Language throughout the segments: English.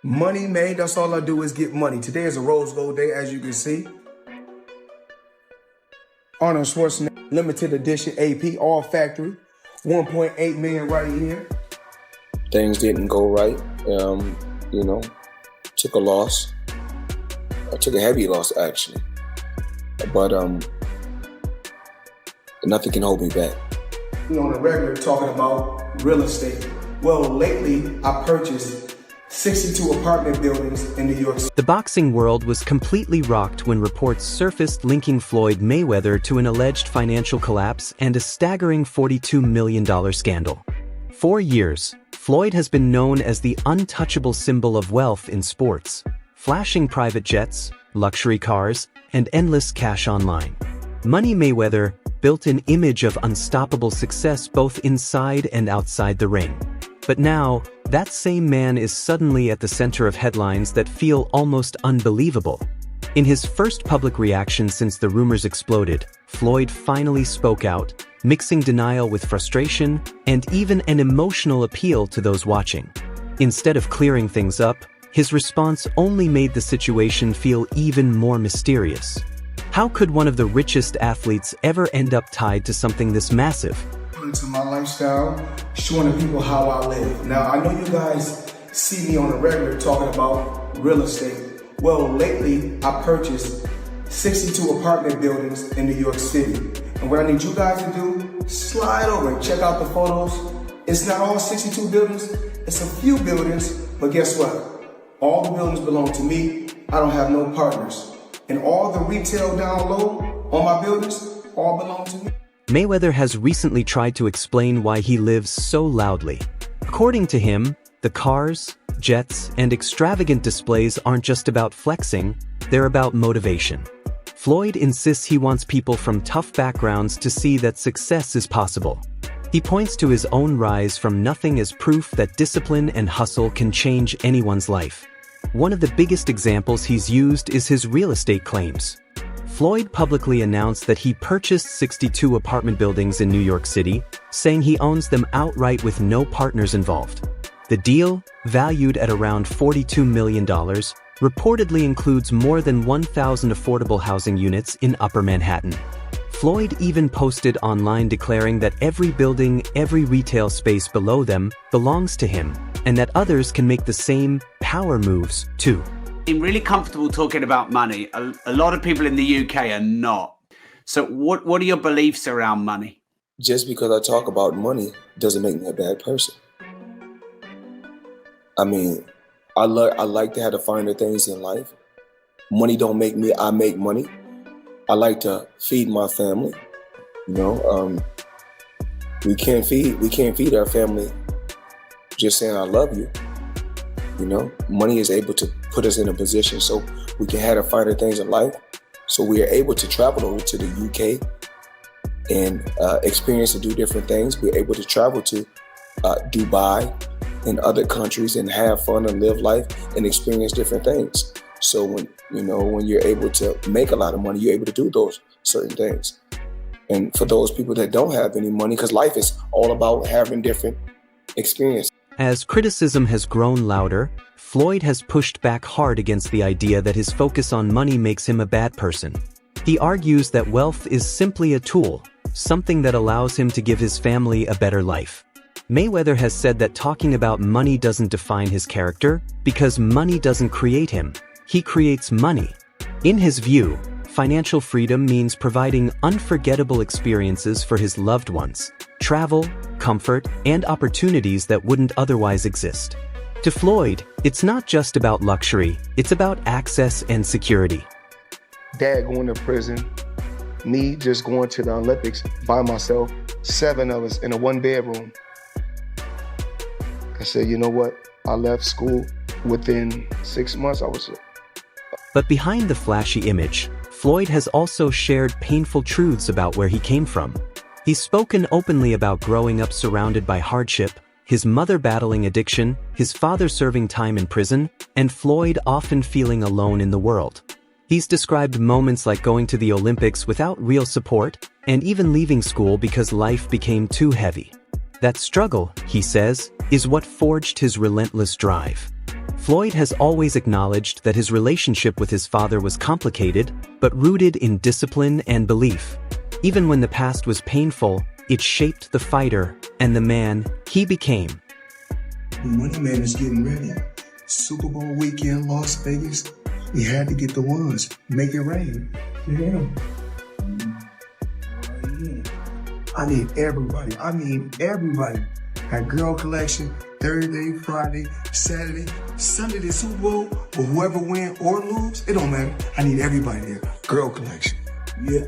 Money made, that's all I do is get money. Today is a rose gold day, as you can see. Arnold Schwarzenegger, limited edition AP, all factory. 1.8 million right here. Things didn't go right, took a loss. I took a heavy loss, actually. But nothing can hold me back. On the regular, talking about real estate. Well, lately, I purchased 62 apartment buildings in New York City. The boxing world was completely rocked when reports surfaced linking Floyd Mayweather to an alleged financial collapse and a staggering $42 million scandal. For years, Floyd has been known as the untouchable symbol of wealth in sports, flashing private jets, luxury cars, and endless cash online. Money Mayweather built an image of unstoppable success both inside and outside the ring. But now, that same man is suddenly at the center of headlines that feel almost unbelievable. In his first public reaction since the rumors exploded, Floyd finally spoke out, mixing denial with frustration and even an emotional appeal to those watching. Instead of clearing things up, his response only made the situation feel even more mysterious. How could one of the richest athletes ever end up tied to something this massive? Into my lifestyle, showing the people how I live. Now, I know you guys see me on the regular talking about real estate. Well, lately, I purchased 62 apartment buildings in New York City. And what I need you guys to do, slide over and check out the photos. It's not all 62 buildings, it's a few buildings, but guess what? All the buildings belong to me. I don't have no partners. And all the retail down low on my buildings all belong to me. Mayweather has recently tried to explain why he lives so loudly. According to him, the cars, jets, and extravagant displays aren't just about flexing, they're about motivation. Floyd insists he wants people from tough backgrounds to see that success is possible. He points to his own rise from nothing as proof that discipline and hustle can change anyone's life. One of the biggest examples he's used is his real estate claims. Floyd publicly announced that he purchased 62 apartment buildings in New York City, saying he owns them outright with no partners involved. The deal, valued at around $42 million, reportedly includes more than 1,000 affordable housing units in Upper Manhattan. Floyd even posted online declaring that every building, every retail space below them belongs to him, and that others can make the same power moves too. I'm really comfortable talking about money. A lot of people in the UK are not. So what are your beliefs around money? Just because I talk about money doesn't make me a bad person. I mean, I like to have the finer things in life. Money don't make me, I make money. I like to feed my family. We can't feed our family just saying I love you. Money is able to put us in a position so we can have the finer things in life. So we are able to travel over to the UK and experience and do different things. We're able to travel to Dubai and other countries and have fun and live life and experience different things. So when you're able to make a lot of money, you're able to do those certain things. And for those people that don't have any money, because life is all about having different experiences. As criticism has grown louder, Floyd has pushed back hard against the idea that his focus on money makes him a bad person. He argues that wealth is simply a tool, something that allows him to give his family a better life. Mayweather has said that talking about money doesn't define his character because money doesn't create him. He creates money. In his view, financial freedom means providing unforgettable experiences for his loved ones, travel, comfort, and opportunities that wouldn't otherwise exist. To Floyd, it's not just about luxury, it's about access and security. Dad going to prison, me just going to the Olympics by myself, 7 of us in a 1-bedroom. I said, you know what? I left school within 6 months. But behind the flashy image, Floyd has also shared painful truths about where he came from. He's spoken openly about growing up surrounded by hardship, his mother battling addiction, his father serving time in prison, and Floyd often feeling alone in the world. He's described moments like going to the Olympics without real support, and even leaving school because life became too heavy. That struggle, he says, is what forged his relentless drive. Floyd has always acknowledged that his relationship with his father was complicated, but rooted in discipline and belief. Even when the past was painful, it shaped the fighter and the man he became. Money Man is getting ready. Super Bowl weekend, Las Vegas. We had to get the ones. Make it rain. Yeah. I need everybody. Got girl collection, Thursday, Friday, Saturday, Sunday, the Super Bowl, or whoever win or lose, it don't matter. I need everybody there. Girl collection. Yeah.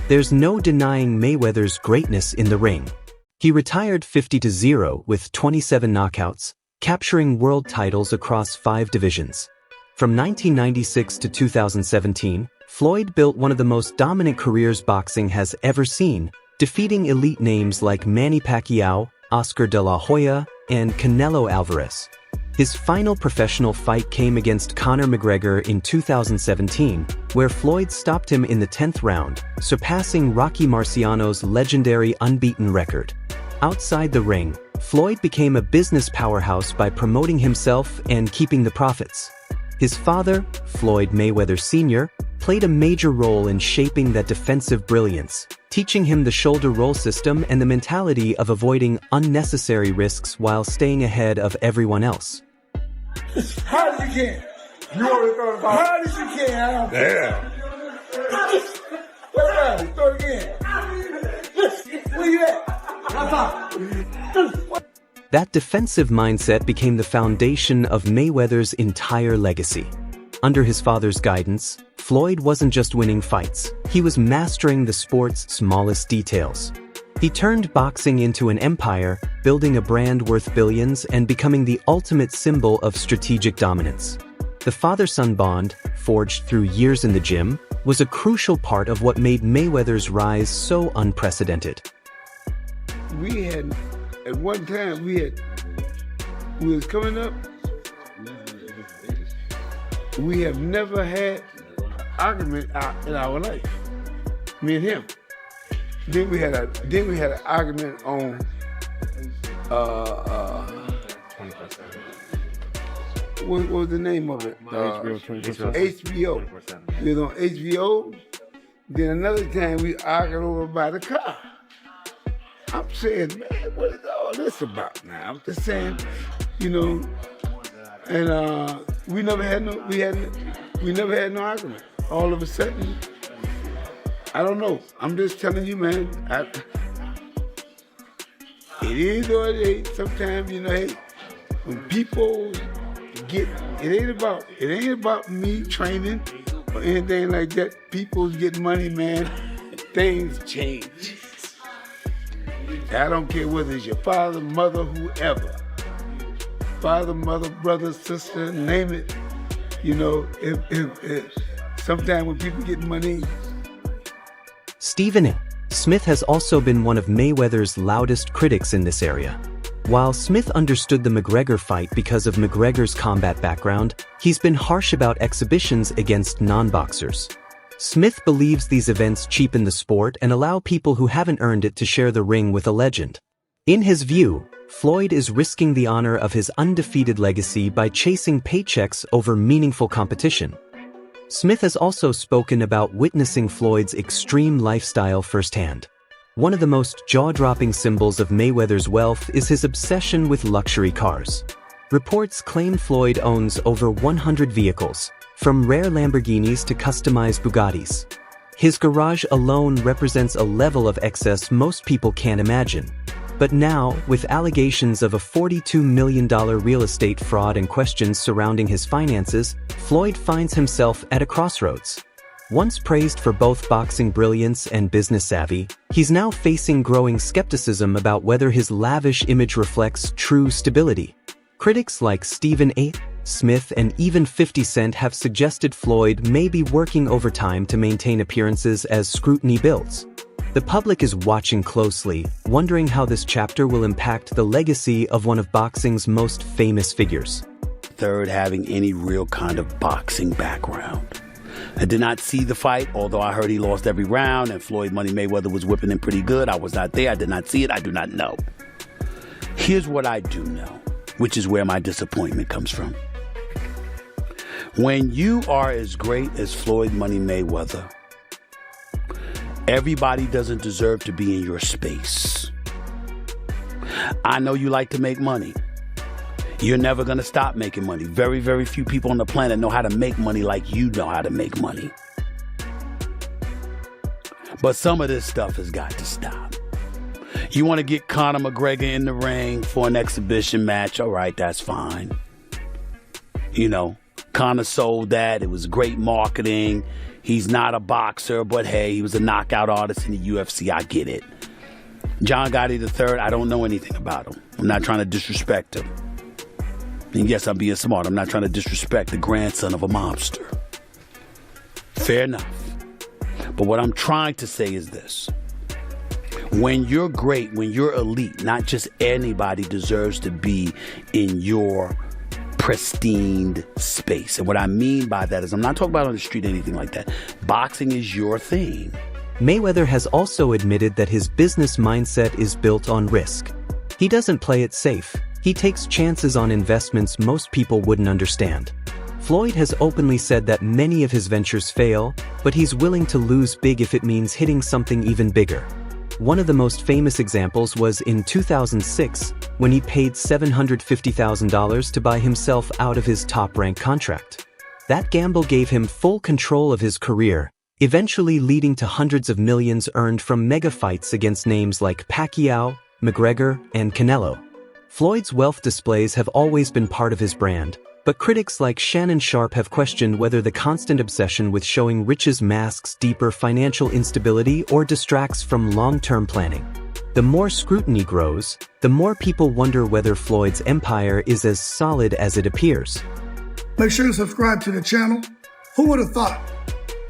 There's no denying Mayweather's greatness in the ring. He retired 50-0 with 27 knockouts, capturing world titles across 5 divisions. From 1996 to 2017, Floyd built one of the most dominant careers boxing has ever seen, defeating elite names like Manny Pacquiao, Oscar de la Hoya, and Canelo Alvarez. His final professional fight came against Conor McGregor in 2017, where Floyd stopped him in the 10th round, surpassing Rocky Marciano's legendary unbeaten record. Outside the ring, Floyd became a business powerhouse by promoting himself and keeping the profits. His father, Floyd Mayweather Sr., played a major role in shaping that defensive brilliance, teaching him the shoulder roll system and the mentality of avoiding unnecessary risks while staying ahead of everyone else. Hard as you can. You already thought about it. Hard as you can, Al. Yeah. Throw it again. Where you at? That defensive mindset became the foundation of Mayweather's entire legacy. Under his father's guidance, Floyd wasn't just winning fights, he was mastering the sport's smallest details. He turned boxing into an empire, building a brand worth billions and becoming the ultimate symbol of strategic dominance. The father-son bond, forged through years in the gym, was a crucial part of what made Mayweather's rise so unprecedented. We had, at one time, we was coming up, we have never had an argument in our life, me and him. Then we had an argument on what was the name of it? HBO. We was on HBO. Then another time we argued over by the car. I'm saying, man, what is all this about now? I'm just saying, you know, and we never had no argument. All of a sudden, I don't know. I'm just telling you, man. It is or it ain't. Sometimes, you know, hey, when people get, it ain't about me training or anything like that. People get money, man. Things change. I don't care whether it's your father, mother, whoever. Father, mother, brother, sister, name it. You know, if sometimes when people get money. Stephen A. Smith has also been one of Mayweather's loudest critics in this area. While Smith understood the McGregor fight because of McGregor's combat background, he's been harsh about exhibitions against non-boxers. Smith believes these events cheapen the sport and allow people who haven't earned it to share the ring with a legend. In his view, Floyd is risking the honor of his undefeated legacy by chasing paychecks over meaningful competition. Smith has also spoken about witnessing Floyd's extreme lifestyle firsthand. One of the most jaw-dropping symbols of Mayweather's wealth is his obsession with luxury cars. Reports claim Floyd owns over 100 vehicles, from rare Lamborghinis to customized Bugattis. His garage alone represents a level of excess most people can't imagine. But now, with allegations of a $42 million real estate fraud and questions surrounding his finances, Floyd finds himself at a crossroads. Once praised for both boxing brilliance and business savvy, he's now facing growing skepticism about whether his lavish image reflects true stability. Critics like Stephen A. Smith and even 50 Cent have suggested Floyd may be working overtime to maintain appearances as scrutiny builds. The public is watching closely, wondering how this chapter will impact the legacy of one of boxing's most famous figures. Third, having any real kind of boxing background. I did not see the fight, although I heard he lost every round and Floyd Money Mayweather was whipping him pretty good. I was not there. I did not see it. I do not know. Here's what I do know, which is where my disappointment comes from. When you are as great as Floyd Money Mayweather, everybody doesn't deserve to be in your space. I know you like to make money. You're never going to stop making money. Very, very few people on the planet know how to make money like you know how to make money. But some of this stuff has got to stop. You want to get Conor McGregor in the ring for an exhibition match? All right, that's fine. You know, Conor sold that. It was great marketing. He's not a boxer, but hey, he was a knockout artist in the UFC. I get it. John Gotti III, I don't know anything about him. I'm not trying to disrespect him. And yes, I'm being smart. I'm not trying to disrespect the grandson of a mobster. Fair enough. But what I'm trying to say is this. When you're great, when you're elite, not just anybody deserves to be in your pristine space. And what I mean by that is I'm not talking about on the street or anything like that. Boxing is your thing. Mayweather has also admitted that his business mindset is built on risk. He doesn't play it safe. He takes chances on investments most people wouldn't understand. Floyd has openly said that many of his ventures fail, but he's willing to lose big if it means hitting something even bigger. One of the most famous examples was in 2006, when he paid $750,000 to buy himself out of his top-ranked contract. That gamble gave him full control of his career, eventually leading to hundreds of millions earned from mega fights against names like Pacquiao, McGregor, and Canelo. Floyd's wealth displays have always been part of his brand, but critics like Shannon Sharpe have questioned whether the constant obsession with showing riches masks deeper financial instability or distracts from long-term planning. The more scrutiny grows, the more people wonder whether Floyd's empire is as solid as it appears. Make sure to subscribe to the channel. Who would have thought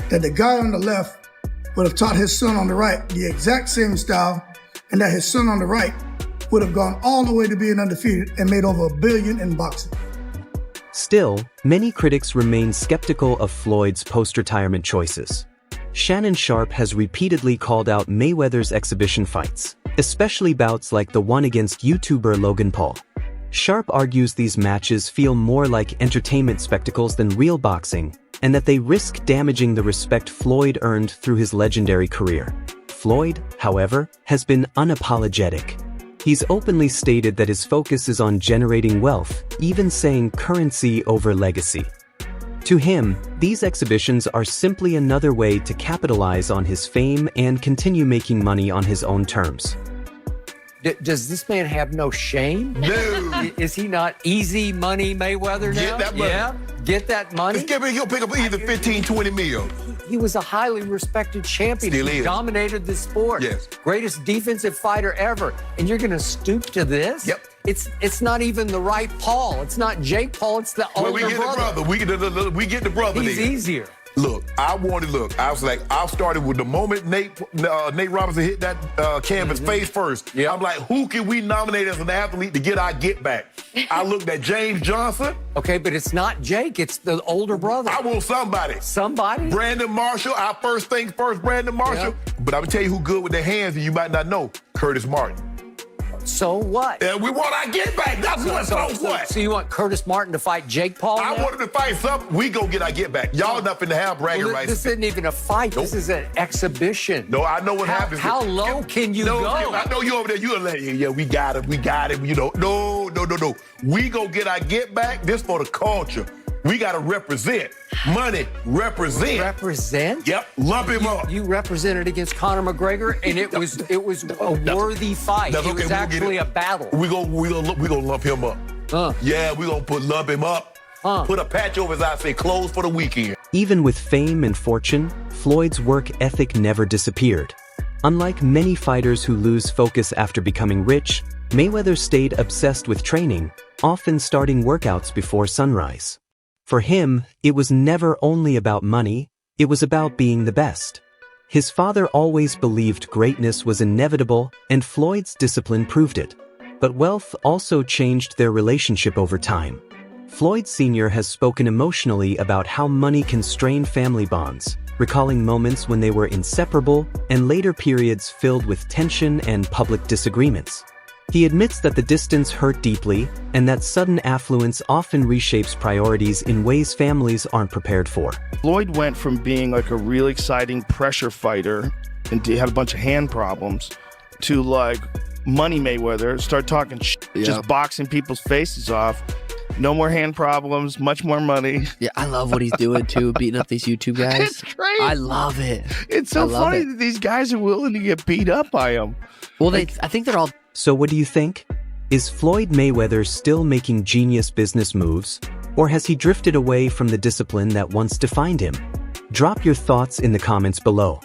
that the guy on the left would have taught his son on the right the exact same style, and that his son on the right would have gone all the way to being undefeated and made over $1 billion in boxing? Still, many critics remain skeptical of Floyd's post-retirement choices. Shannon Sharpe has repeatedly called out Mayweather's exhibition fights, especially bouts like the one against YouTuber Logan Paul. Sharpe argues these matches feel more like entertainment spectacles than real boxing, and that they risk damaging the respect Floyd earned through his legendary career. Floyd, however, has been unapologetic. He's openly stated that his focus is on generating wealth, even saying currency over legacy. To him, these exhibitions are simply another way to capitalize on his fame and continue making money on his own terms. Does this man have no shame? No. Is he not easy money Mayweather now? Get that money. Yeah, get that money. He'll pick up either 15, 20 mil. He was a highly respected champion. Still He is. dominated the sport. Yes. Greatest defensive fighter ever. And you're going to stoop to this? Yep. It's not even the right Paul. It's not Jake Paul. It's the older we get brother. the brother. We get the brother. He's then. easier. Look, I was like, I started with the moment Nate Robinson hit that canvas face first. Yep. I'm like, who can we nominate as an athlete to get our get back? I looked at James Johnson. Okay, but it's not Jake. It's the older brother. I want somebody. Somebody? Brandon Marshall, our first things first, Brandon Marshall. Yep. But I'm gonna tell you who good with their hands and you might not know, Curtis Martin. So what? And we want our get back. That's what. So you want Curtis Martin to fight Jake Paul I now? wanted to fight something. We go get our get back. Y'all not finna have bragging rights. This isn't even a fight. Nope. This is an exhibition. No, I know what happens. How low can you go? I know you over there. You're like, yeah, we got it. You know, no. We go get our get back. This for the culture. We gotta represent. Money, represent. Represent? Yep, lump him up. You represented against Conor McGregor, and it was a worthy fight. That's It okay, was we'll actually a battle. We gonna lump him up. Yeah, we gonna lump him up. Put a patch over his eye, say closed for the weekend. Even with fame and fortune, Floyd's work ethic never disappeared. Unlike many fighters who lose focus after becoming rich, Mayweather stayed obsessed with training, often starting workouts before sunrise. For him, it was never only about money, it was about being the best. His father always believed greatness was inevitable, and Floyd's discipline proved it. But wealth also changed their relationship over time. Floyd Sr. has spoken emotionally about how money can strain family bonds, recalling moments when they were inseparable and later periods filled with tension and public disagreements. He admits that the distance hurt deeply and that sudden affluence often reshapes priorities in ways families aren't prepared for. Floyd went from being like a really exciting pressure fighter and had a bunch of hand problems to like Money Mayweather, start talking just boxing people's faces off. No more hand problems, much more money. Yeah, I love what he's doing too, beating up these YouTube guys. It's great. I love it. It's so funny that these guys are willing to get beat up by him. Well, I think they're all... So what do you think? Is Floyd Mayweather still making genius business moves? Or has he drifted away from the discipline that once defined him? Drop your thoughts in the comments below.